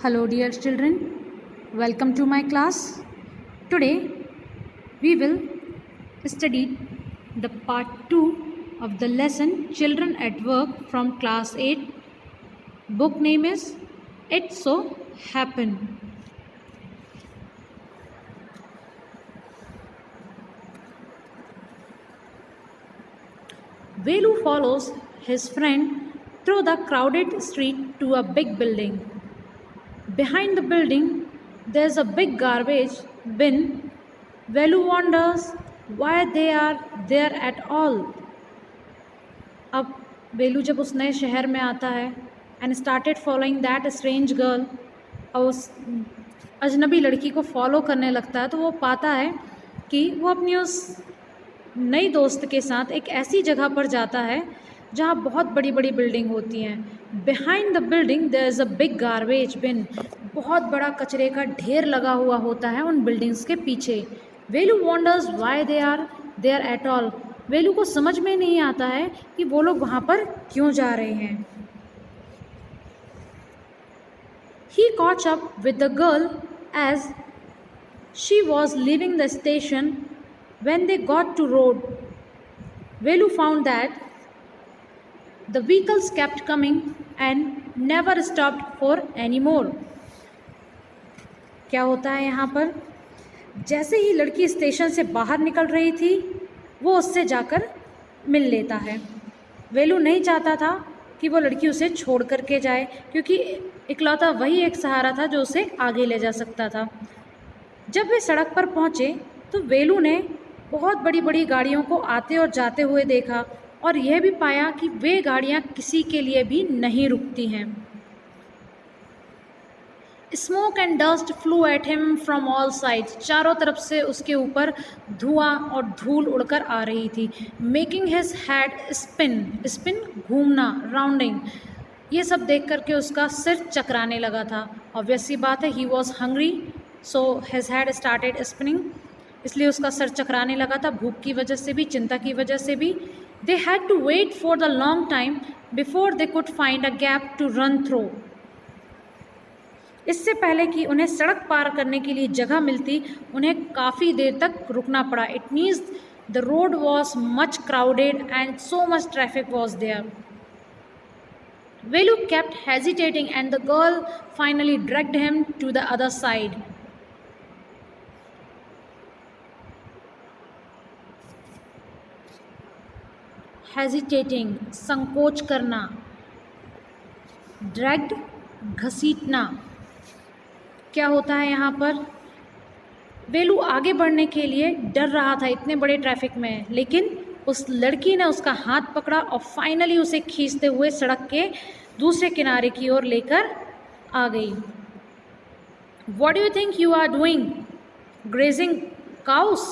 Hello dear children, welcome to my class. Today we will study the part 2 of the lesson Children at Work from class 8. Book name is It So Happened. Velu follows his friend through the crowded street to a big building. Behind the building, there's a big garbage bin. Velu wonders why they are there at all. अब वेलू जब उस नए शहर में आता है and started following that strange girl, और उस अजनबी लड़की को फॉलो करने लगता है, तो वो पाता है कि वो अपनी उस नई दोस्त के साथ एक ऐसी जगह पर जाता है जहाँ बहुत बड़ी बड़ी बिल्डिंग होती हैं. Behind the building there is a big garbage bin. बहुत बड़ा कचरे का ढेर लगा हुआ होता है उन बिल्डिंग्स के पीछे. Velu wonders why they are there at all. Velu को समझ में नहीं आता है कि वो लोग वहाँ पर क्यों जा रहे हैं. He caught up with the girl as she was leaving the station. When they got to road, Velu found that the vehicles kept coming and never stopped for any more. क्या होता है यहाँ पर? जैसे ही लड़की स्टेशन से बाहर निकल रही थी, वो उससे जाकर मिल लेता है. वेलू नहीं चाहता था कि वो लड़की उसे छोड़ करके जाए, क्योंकि इकलौता वही एक सहारा था जो उसे आगे ले जा सकता था. जब वे सड़क पर पहुँचे तो वेलू ने बहुत बड़ी बड़ी गाड़ियों को आते और जाते हुए देखा, और यह भी पाया कि वे गाड़ियाँ किसी के लिए भी नहीं रुकती हैं. Smoke and dust flu at him from all sides. चारों तरफ से उसके ऊपर धुआं और धूल उड़कर आ रही थी. Making his head spin. Spin घूमना, राउंडिंग. ये सब देख करके उसका सिर चकराने लगा था. ऑब्वियसली बात है, he was hungry, so his head started spinning. इसलिए उसका सर चकराने लगा था, भूख की वजह से भी, चिंता की वजह से भी. They had to wait for the long time before they could find a gap to run through. इससे पहले कि उन्हें सड़क पार करने के लिए जगह मिलती, उन्हें काफ़ी देर तक रुकना पड़ा. It means the road was much crowded and so much traffic was there. Velu kept hesitating and the girl finally dragged him to the other side. Hesitating, संकोच करना. Dragged, घसीटना. क्या होता है यहाँ पर? वेलू आगे बढ़ने के लिए डर रहा था इतने बड़े ट्रैफिक में, लेकिन उस लड़की ने उसका हाथ पकड़ा और फाइनली उसे खींचते हुए सड़क के दूसरे किनारे की ओर लेकर आ गई. What do you think you are doing? Grazing cows?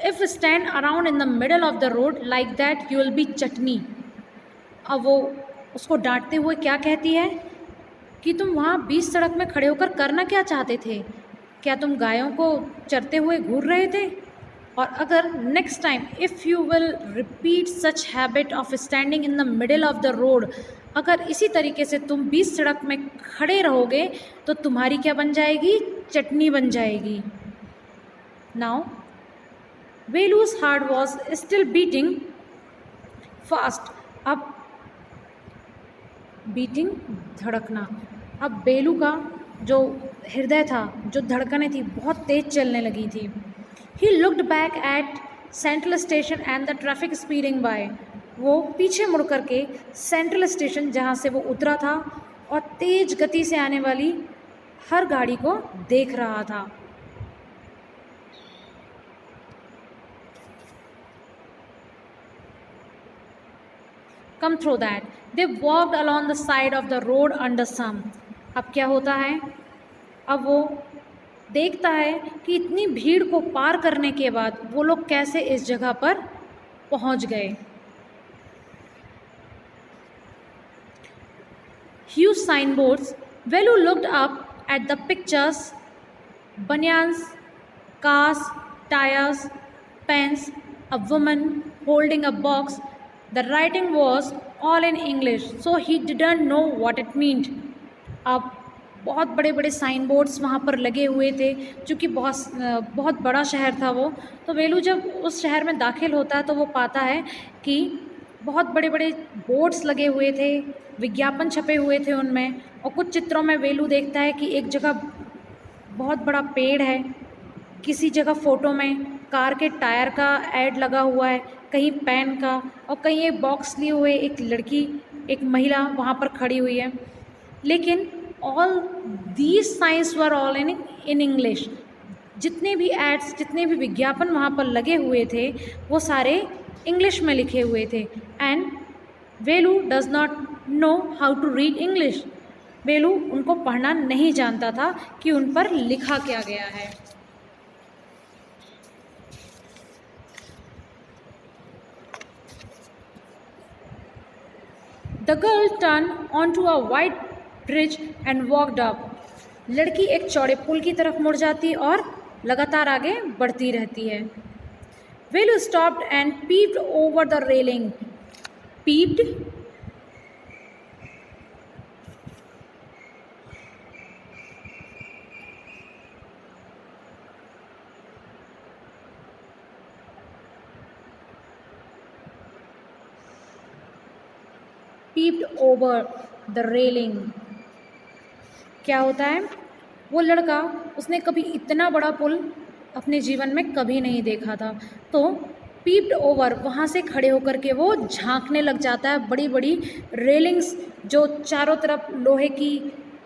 If stand around in the middle of the road like that, you will be chutney. अब वो उसको डांटते हुए क्या कहती है कि तुम वहाँ बीच सड़क में खड़े होकर करना क्या चाहते थे? क्या तुम गायों को चरते हुए घूर रहे थे? और अगर next time if you will repeat such habit of standing in the middle of the road, अगर इसी तरीके से तुम बीच सड़क में खड़े रहोगे तो तुम्हारी क्या बन जाएगी? चटनी बन जाएगी. Now Velu's heart was still beating fast. अब बीटिंग, धड़कना. अब बेलू का जो हृदय था, जो धड़कनें थी, बहुत तेज चलने लगी थी. He looked back at Central Station and the traffic speeding by. वो पीछे मुड़ करके सेंट्रल स्टेशन जहाँ से वो उतरा था और तेज गति से आने वाली हर गाड़ी को देख रहा था. Come through that. They walked along the side of the road under sun. अब क्या होता है? अब वो देखता है कि इतनी भीड़ को पार करने के बाद वो लोग कैसे इस जगह पर पहुंच गए. Huge signboards. Velu looked up at the pictures. Banyans, cars, tires, pens, a woman holding a box. The writing was all in English, so he didn't know what it meant. अब बहुत बड़े बड़े साइन बोर्ड्स वहाँ पर लगे हुए थे, चूँकि बहुत बड़ा शहर था वो। तो वेलू जब उस शहर में दाखिल होता है तो वो पाता है कि बहुत बड़े बड़े बोर्ड्स लगे हुए थे, विज्ञापन छपे हुए थे उनमें, और कुछ चित्रों में वेलू देखता है कि एक जगह बहुत बड़ा पेड़ है, किसी जगह फ़ोटो में कार के टायर का ऐड लगा हुआ है, कहीं पेन का, और कहीं एक बॉक्स लिए हुए एक लड़की, एक महिला वहाँ पर खड़ी हुई है। लेकिन all these signs were all in English. जितने भी एड्स, जितने भी विज्ञापन वहाँ पर लगे हुए थे वो सारे इंग्लिश में लिखे हुए थे। And Velu does not know how to read English. Velu उनको पढ़ना नहीं जानता था कि उन पर लिखा क्या गया है। The girl turned onto a wide bridge and walked up. लड़की एक चौड़े पुल की तरफ मुड़ जाती और लगातार आगे बढ़ती रहती है। Velu stopped and peeped over the railing. Peeped? Peeped over the railing. क्या होता है? वो लड़का, उसने कभी इतना बड़ा पुल अपने जीवन में कभी नहीं देखा था, तो पीप्ड ओवर, वहाँ से खड़े होकर के वो झांकने लग जाता है। बड़ी बड़ी रेलिंग्स जो चारों तरफ लोहे की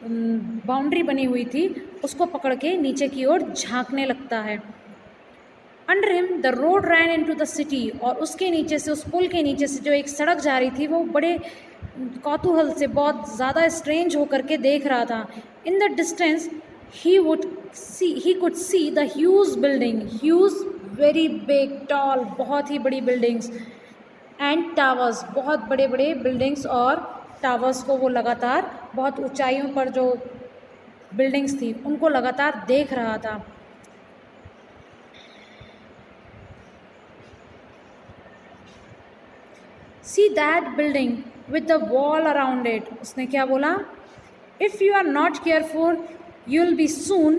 बाउंड्री बनी हुई थी उसको पकड़ के नीचे की ओर झांकने लगता है। Under him the road ran into the city, और उसके नीचे से, उस पुल के नीचे से जो एक सड़क जा रही थी, वो बड़े कौतूहल से, बहुत ज़्यादा स्ट्रेंज होकर के देख रहा था। In the distance he could see the huge building, huge, very big, tall, बहुत ही बड़ी बिल्डिंग्स, एंड टावर्स, बहुत बड़े बड़े बिल्डिंग्स और टावर्स को वो लगातार, बहुत ऊंचाइयों पर जो बिल्डिंग्स थी उनको लगातार देख रहा था। See that building with the wall around it. उसने क्या बोला? If you are not careful, you'll be soon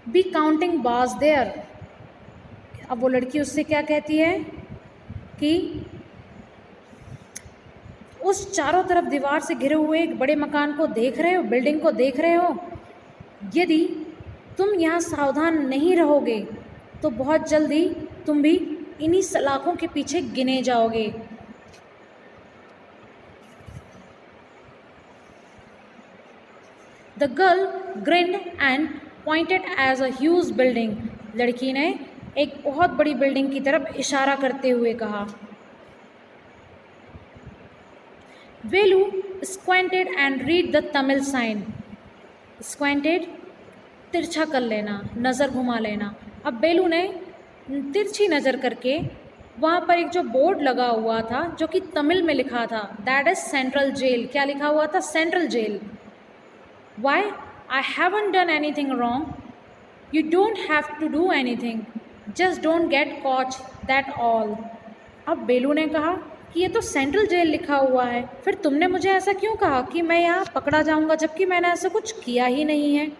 be counting bars there. अब वो लड़की उससे क्या कहती है कि उस चारों तरफ दीवार से घिरे हुए एक बड़े मकान को देख रहे हो, बिल्डिंग को देख रहे हो, यदि तुम यहाँ सावधान नहीं रहोगे तो बहुत जल्दी तुम भी इन्हीं सलाखों के पीछे गिने जाओगे। The girl grinned and pointed at a huge building. लड़की ने एक बहुत बड़ी बिल्डिंग की तरफ इशारा करते हुए कहा। Velu squinted and read the Tamil sign. Squinted, तिरछा कर लेना, नज़र घुमा लेना। अब बेलू ने तिरछी नज़र करके वहाँ पर एक जो बोर्ड लगा हुआ था जो कि तमिल में लिखा था, दैट इज़ सेंट्रल जेल। क्या लिखा हुआ था? Central jail. Why? I haven't done anything wrong. You don't have to do anything, just don't get caught, that all. अब बेलू ने कहा कि ये तो सेंट्रल जेल लिखा हुआ है, फिर तुमने मुझे ऐसा क्यों कहा कि मैं यहाँ पकड़ा जाऊँगा, जबकि मैंने ऐसा कुछ किया ही नहीं है।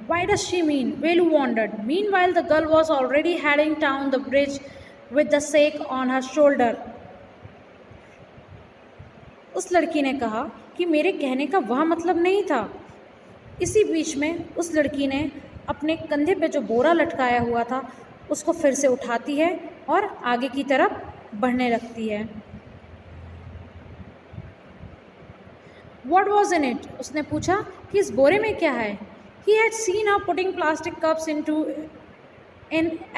Why does she mean? Velu wondered. Meanwhile, the girl was already heading down the bridge with the sack on her shoulder. उस लड़की ने कहा कि मेरे कहने का वह मतलब नहीं था। इसी बीच में उस लड़की ने अपने कंधे पे जो बोरा लटकाया हुआ था उसको फिर से उठाती है और आगे की तरफ बढ़ने लगती है। What was in it? उसने पूछा कि इस बोरे में क्या है। He had seen her putting plastic cups in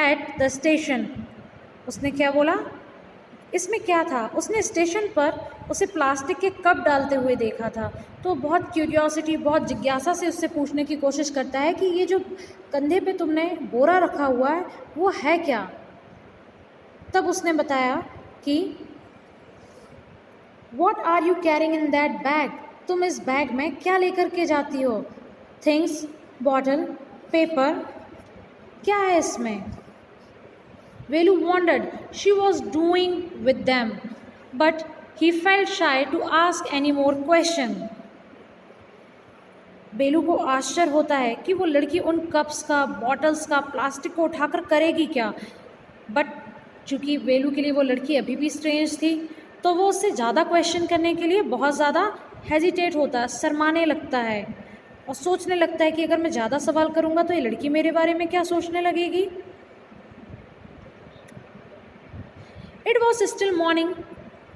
at the station. उसने क्या बोला? इसमें क्या था? उसने स्टेशन पर उसे प्लास्टिक के कप डालते हुए देखा था, तो बहुत क्यूरियोसिटी, बहुत जिज्ञासा से उससे पूछने की कोशिश करता है कि ये जो कंधे पे तुमने बोरा रखा हुआ है वो है क्या। तब उसने बताया कि What are you carrying in that bag? तुम इस बैग में क्या लेकर के जाती हो? थिंग्स, बॉटल, पेपर, क्या है इसमें? Velu wondered she was doing with them, but he felt shy to ask any more question. Velu को आश्चर्य होता है कि वो लड़की उन कप्स का, बॉटल्स का, प्लास्टिक को उठाकर करेगी क्या। बट चूँकि बेलू के लिए वो लड़की अभी भी स्ट्रेंज थी, तो वो उससे ज़्यादा क्वेश्चन करने के लिए बहुत ज़्यादा हेजिटेट होता है, शर्माने लगता है और सोचने लगता है कि अगर मैं ज़्यादा सवाल करूँगा तो ये लड़की मेरे बारे में क्या सोचने लगेगी। It was still morning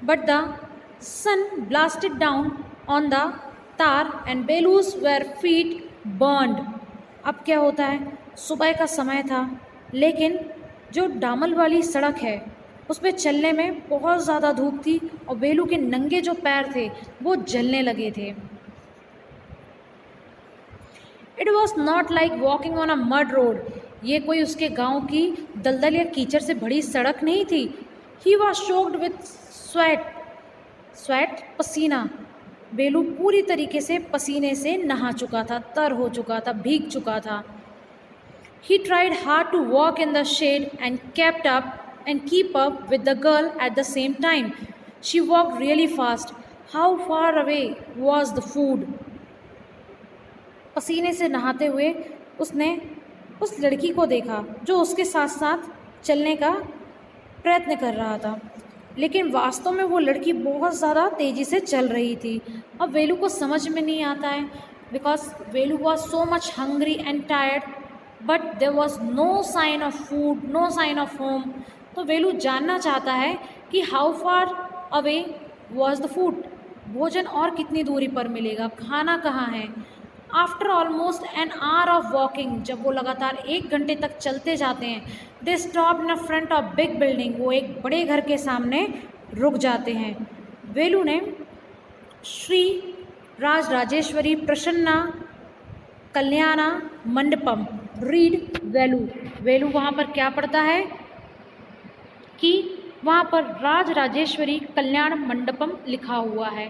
but the sun blasted down on the tar and Velu's bare feet burned. अब क्या होता है, सुबह का समय था, लेकिन जो डामर वाली सड़क है उस पर चलने में बहुत ज़्यादा धूप थी और बेलू के नंगे जो पैर थे वो जलने लगे थे। It was not like walking on a mud road. ये कोई उसके गांव की दलदल या कीचड़ से भरी सड़क नहीं थी। He was shocked with sweat पसीना। बेलू पूरी तरीके से पसीने से नहा चुका था, तर हो चुका था, भीग चुका था। He tried hard to walk in the shade and keep up with the girl at the same time. She walked really fast. How far away was the food? पसीने से नहाते हुए उसने उस लड़की को देखा जो उसके साथ साथ चलने का प्रयत्न कर रहा था, लेकिन वास्तव में वो लड़की बहुत ज़्यादा तेज़ी से चल रही थी। अब वेलू को समझ में नहीं आता है, because Velu was so much hungry and tired, but there was no sign of food, no sign of home. तो वेलू जानना चाहता है कि how far away was the food, भोजन और कितनी दूरी पर मिलेगा, खाना कहाँ है। After almost an hour of walking, जब वो लगातार 1 घंटे तक चलते जाते हैं, they stop in front of big building. वो एक बड़े घर के सामने रुक जाते हैं। वेलू ने श्री राज राजेश्वरी प्रसन्ना कल्याणा मंडपम रीड वेलू। वेलू वहाँ पर क्या पढ़ता है कि वहाँ पर राज राजेश्वरी कल्याण मंडपम लिखा हुआ है।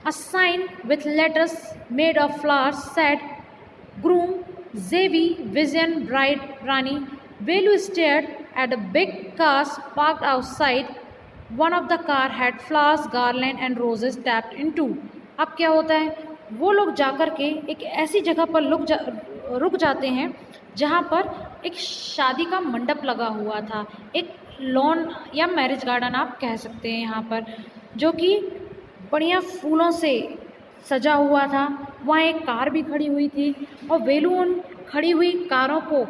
A sign with letters made of flowers said, "Groom, Zevi, Vision, Bride, Rani." Velu stared at the big cars parked outside. One of the car had flowers, garland and roses tapped into. अब क्या होता है, वो लोग जाकर के एक ऐसी जगह पर रुक जाते हैं जहाँ पर एक शादी का मंडप लगा हुआ था, एक लॉन या मैरिज गार्डन आप कह सकते हैं यहाँ पर, जो कि बढ़िया फूलों से सजा हुआ था। वहाँ एक कार भी खड़ी हुई थी और वेलू उन खड़ी हुई कारों को,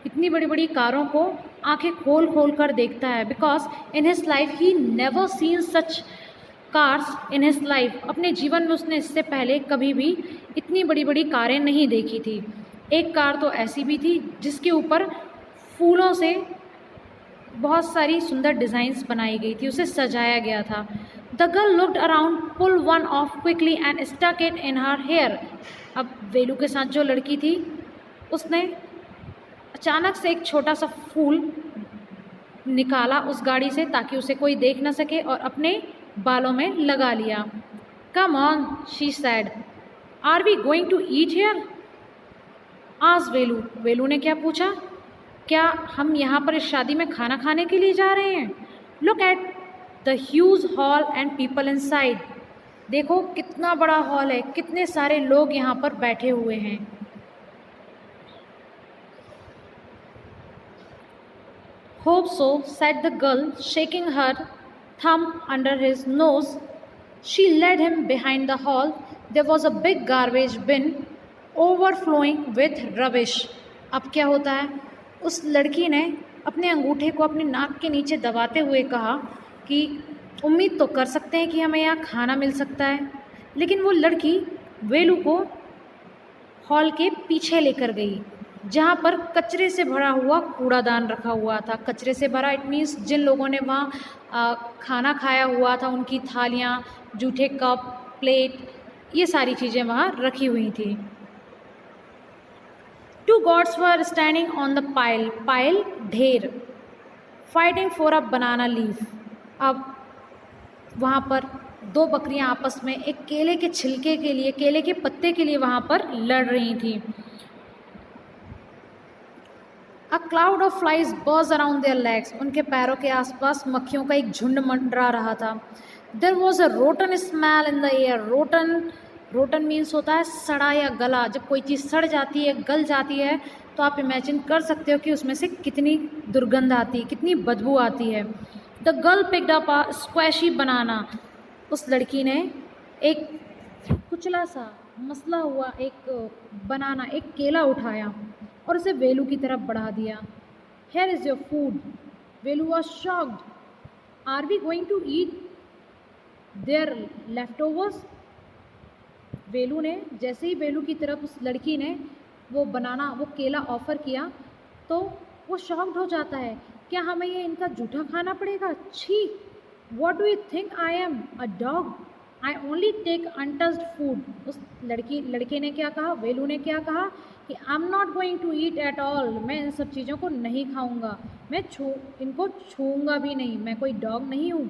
इतनी बड़ी बड़ी कारों को आंखें खोल खोल कर देखता है, because in his life he never seen such cars in his life. अपने जीवन में उसने इससे पहले कभी भी इतनी बड़ी बड़ी कारें नहीं देखी थी। एक कार तो ऐसी भी थी जिसके ऊपर फूलों से बहुत सारी सुंदर डिज़ाइंस बनाई गई थी, उसे सजाया गया था। The girl looked around, pulled one off quickly and stuck it in her hair. अब वेलू के साथ जो लड़की थी उसने अचानक से एक छोटा सा फूल निकाला उस गाड़ी से ताकि उसे कोई देख न सके और अपने बालों में लगा लिया। Come on, she said. Are we going to eat here? Asked वेलू। वेलू ने क्या पूछा, क्या हम यहाँ पर इस शादी में खाना खाने के लिए जा रहे हैं? Look at the huge hall and people inside. देखो कितना बड़ा हॉल है, कितने सारे लोग यहाँ पर बैठे हुए हैं। Hope so, said the girl, shaking her thumb under his nose. She led him behind the hall. There was a big garbage bin overflowing with rubbish. अब क्या होता है, उस लड़की ने अपने अंगूठे को अपने नाक के नीचे दबाते हुए कहा कि उम्मीद तो कर सकते हैं कि हमें यहाँ खाना मिल सकता है, लेकिन वो लड़की वेलू को हॉल के पीछे लेकर गई जहाँ पर कचरे से भरा हुआ कूड़ादान रखा हुआ था। कचरे से भरा इट मीन्स जिन लोगों ने वहाँ खाना खाया हुआ था उनकी थालियाँ, जूठे कप, प्लेट, ये सारी चीज़ें वहाँ रखी हुई थी। Two goats were standing on the pile ढेर, fighting for a banana leaf. अब वहाँ पर 2 बकरियाँ आपस में एक केले के छिलके के लिए, केले के पत्ते के लिए वहाँ पर लड़ रही थी। अ क्लाउड ऑफ फ्लाइज बर्ज अराउंड देयर लेग्स, उनके पैरों के आसपास मक्खियों का एक झुंड मंडरा रहा था। There was a rotten smell in the air, rotten rotten means होता है सड़ा या गला। जब कोई चीज़ सड़ जाती है, गल जाती है, तो आप इमेजिन कर सकते हो कि उसमें से कितनी दुर्गंध आती है, कितनी बदबू आती है। The girl picked up a squishy banana, उस लड़की ने एक कुचला सा मसला हुआ एक बनाना, एक केला उठाया और उसे वेलू की तरफ बढ़ा दिया। Here is your food. Velu was shocked. Are we going to eat their leftovers? Velu ने, जैसे ही वेलू की तरफ उस लड़की ने वो केला ऑफ़र किया, तो वो शॉक्ड हो जाता है। क्या हमें ये इनका जूठा खाना पड़ेगा? छी! What do you think I am, a dog? I only take untouched food. उस लड़के ने क्या कहा, वेलू ने क्या कहा कि I am not going to eat at all, मैं इन सब चीज़ों को नहीं खाऊंगा, मैं इनको छूऊंगा भी नहीं, मैं कोई डॉग नहीं हूँ।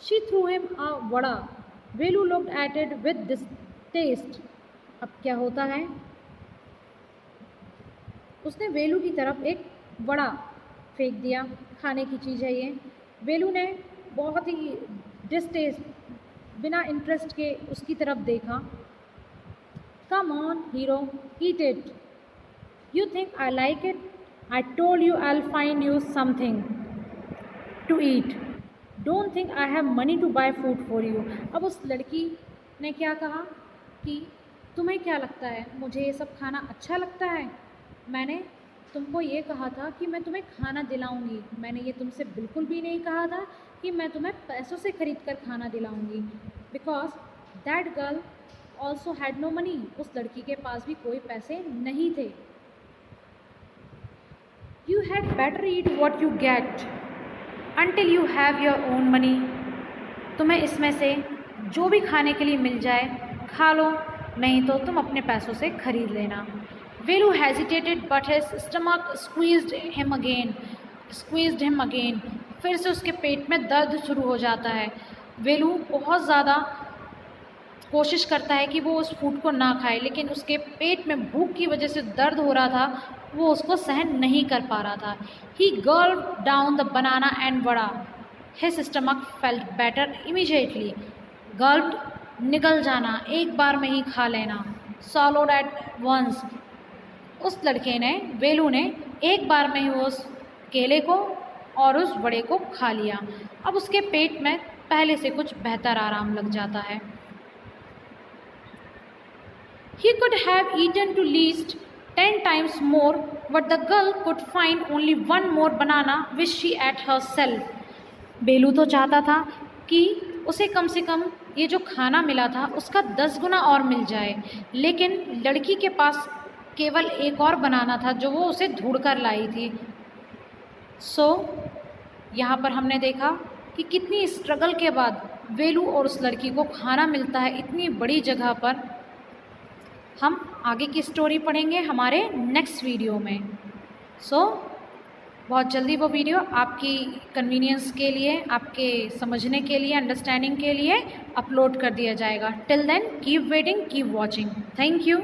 She threw him a vada. Velu looked at it with distaste. अब क्या होता है, उसने वेलू की तरफ एक वड़ा फेंक दिया, खाने की चीज़ है ये। वेलू ने बहुत ही डिस्टेस्ट, बिना इंटरेस्ट के उसकी तरफ देखा। Come on hero, eat it. You think I like it? I told you I will find you something to eat. Don't think I have money to buy food for you. अब उस लड़की ने क्या कहा कि तुम्हें क्या लगता है, मुझे ये सब खाना अच्छा लगता है? मैंने तुमको ये कहा था कि मैं तुम्हें खाना दिलाऊंगी, मैंने ये तुमसे बिल्कुल भी नहीं कहा था कि मैं तुम्हें पैसों से ख़रीद कर खाना दिलाऊंगी। Because that girl also had no money, उस लड़की के पास भी कोई पैसे नहीं थे। You had better eat what you get until you have your own money. तुम्हें इसमें से जो भी खाने के लिए मिल जाए खा लो, नहीं तो तुम अपने पैसों से खरीद लेना। Velu hesitated but his stomach squeezed him again. फिर से उसके पेट में दर्द शुरू हो जाता है। वेलू बहुत ज़्यादा कोशिश करता है कि वो उस फूड को ना खाए, लेकिन उसके पेट में भूख की वजह से दर्द हो रहा था, वो उसको सहन नहीं कर पा रहा था। He gulped down the banana and vada. His stomach felt better immediately. Gulped, निगल जाना, एक बार में ही खा लेना। Swallowed at once. उस लड़के ने, वेलू ने एक बार में ही उस केले को और उस वड़े को खा लिया। अब उसके पेट में पहले से कुछ बेहतर आराम लग जाता है। He could have eaten to least 10 times more, but the girl could find only one more banana which she ate herself. बेलू तो चाहता था कि उसे कम से कम ये जो खाना मिला था उसका 10 गुना और मिल जाए, लेकिन लड़की के पास केवल एक और बनाना था जो वो उसे ढूंढ कर लाई थी। यहाँ पर हमने देखा कि कितनी स्ट्रगल के बाद वेलू और उस लड़की को खाना मिलता है इतनी बड़ी जगह पर। हम आगे की स्टोरी पढ़ेंगे हमारे नेक्स्ट वीडियो में। बहुत जल्दी वो वीडियो आपकी कन्वीनियंस के लिए, आपके समझने के लिए, अंडरस्टैंडिंग के लिए अपलोड कर दिया जाएगा। Till then keep waiting, keep watching. Thank you.